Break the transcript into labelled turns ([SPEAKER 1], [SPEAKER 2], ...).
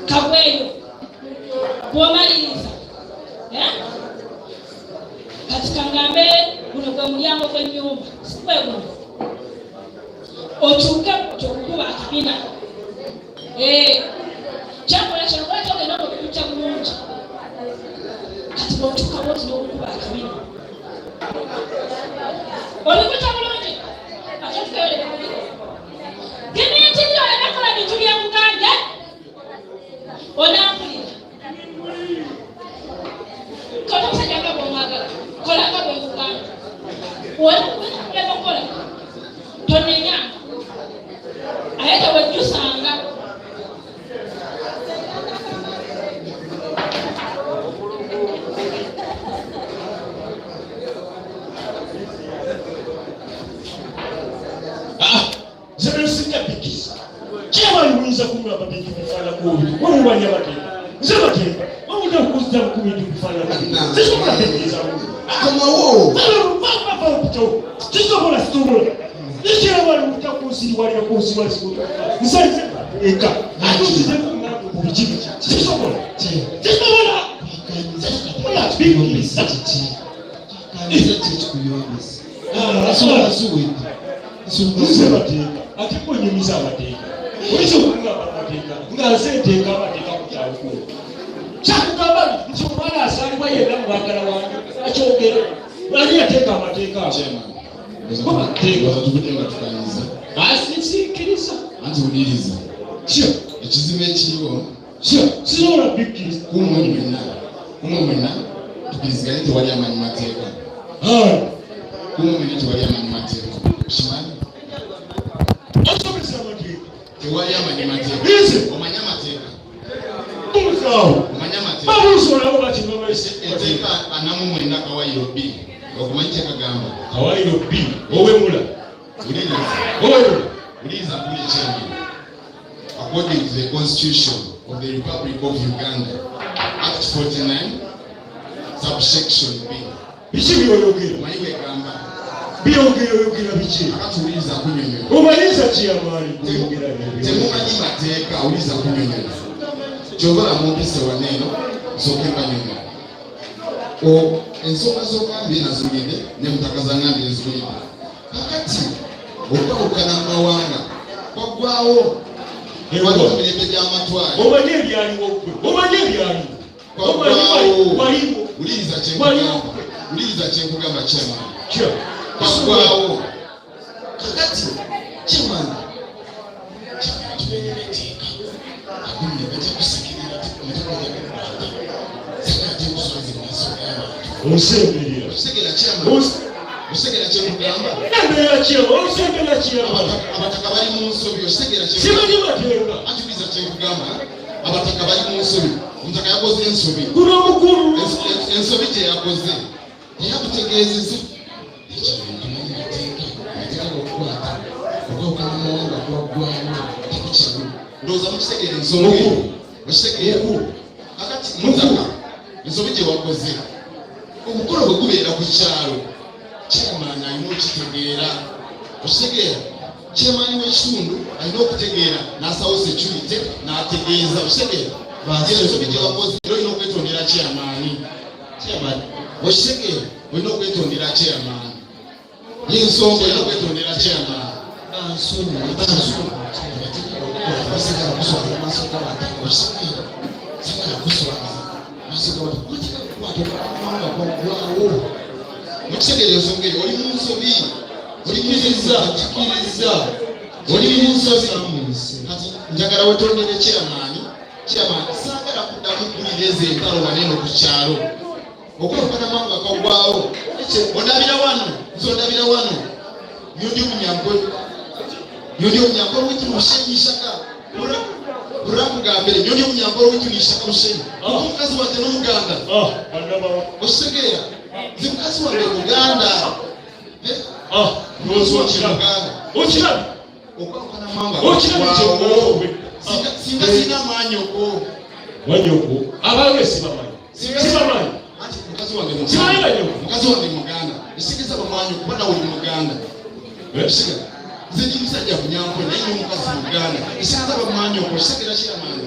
[SPEAKER 1] kagweyo bwomaliriza katika ngambe guno gwe mulyango gw'ennyumba sikwe guno okyuke kyokukuba akabina kyakola kyokola kyogenda okukukya bulungi kati bwotuuka bwoti n'okukuba akabina olikuta bulungi ate tukeyoleka kuliko gemiitirira olekakola bintu byemuganja onampulira kola omusajja nga bwomwagala kola nga bwemugamba wekulekokola tonenya aye tewejjusanga
[SPEAKER 2] Kuyinza kumulaba bintu bifaana kubi wamubanya bateeka nze bateeka wamudde okuzza ku bintu bifaana kubi sisobola tegeeza
[SPEAKER 3] komawo
[SPEAKER 2] kisobola situbola ikira wali mutakusiri wali akusibwa sibuto nsanze eka atuzize kumulaba ku bikibi sisobola bingisa nze bateeka ate kwenyumiza abateeka oyinza okungamba amateeka nga nze nteeka amateeka ku kyalukulu kyakugamba nti omwana asaalibwa yenna mu baagala wange akyogera ani yateeka amateeka asisikiriza
[SPEAKER 3] anti uliriza
[SPEAKER 2] kyo
[SPEAKER 3] ekizibu ekiriwo
[SPEAKER 2] sisobola bikkiriza
[SPEAKER 3] kumumwena tukiriziganye tewali amanyi mateeka kumumwena tewali amanyi mateeka kimanyi
[SPEAKER 2] asomesa amateeka
[SPEAKER 3] tewali amanyi mateeka omanya mateeka omanya mateeka
[SPEAKER 2] babuusolabo bakimabaise
[SPEAKER 3] eteeka anamu mwenda kawairo bbiri okumanyi kyekagamba
[SPEAKER 2] kawairo bbiri owemula
[SPEAKER 3] uliriza kuli ekyambiri according to the constitution of the Republic of Uganda Act 49 subsection B
[SPEAKER 2] biki byoyogera
[SPEAKER 3] omanyi bwegamba
[SPEAKER 2] byogera biki
[SPEAKER 3] akatuwuliriza kunyonyola
[SPEAKER 2] omaliza kiyamaani kuyogera
[SPEAKER 3] temumanyi mateeka awuliriza kunyonyola kyobala mumpise waneeno nsooke mbanyonyola ensonga z'ogambye nazulidde ne mutaka zangambye ezulidde kakati okwawukana mu mawanga kwaggwawo waliwo emirembe gy'amatwale
[SPEAKER 2] omanyi ebyaliwo gwe omanyi ebyaliwo
[SPEAKER 3] kwaggwawo uliriza kyenkugamba kyamaani kwaggwawo kakati kyamaani
[SPEAKER 2] onsemberera
[SPEAKER 3] osekera kyekugamba
[SPEAKER 2] nembeera kyewa onsembera kyewa
[SPEAKER 3] abataka bali mu nsobi osekera
[SPEAKER 2] simanyi bateeka
[SPEAKER 3] antuliza kyekugamba abataka bali mu nsobi omutaka yakoze ensobi
[SPEAKER 2] guno omukulu
[SPEAKER 3] ensobi gyeyakoze eyakutegeezeza okwawukanamawanga kwaggwawo tekukyalu ndowooza mukitegere ensonga okitegeera kakati mutaka ensobi gyewakoze omukolo bwe gubeera ku kyalo kyamaani alina okitegeera okitegeera kyamaani w'ekitundu alina okutegeera n'asawo security n'ategeeza okitegeera ensobi gyewakoze era olina okwetondera kyamaani okitegeera olina okwetondera kyamaani y'ensonga olina okwetondera kyamaani mukitegere ensonga eyo oli mu nsobi olikiriza kikiriza oli mu nsobi kati njagala wetondere kyamaani saagala kuddamu mpulira ezo entalo waneeno ku kyalo okwawukana mawanga kwaggwawo ondabira wano nze ondabira wano yondi omunyankole witu mushenyi shaka uramugambire yondi omunyankole witu nishaka mushenyi omukazi wange n'omuganda okitegeera nze mukazi wange muganda
[SPEAKER 2] okirabi
[SPEAKER 3] okwawukana mawanga kwaggwawo singa sina amaanyi okwo
[SPEAKER 2] wanyoko abawe sibamanyi
[SPEAKER 3] anti mukazi wange muganda esigeza bamwanyi okuba nawe oli muganda nze ndi musajja kunyankwe naye n'omukazi muganda esigeza bamwanyi okwo kitegera kyamaanyi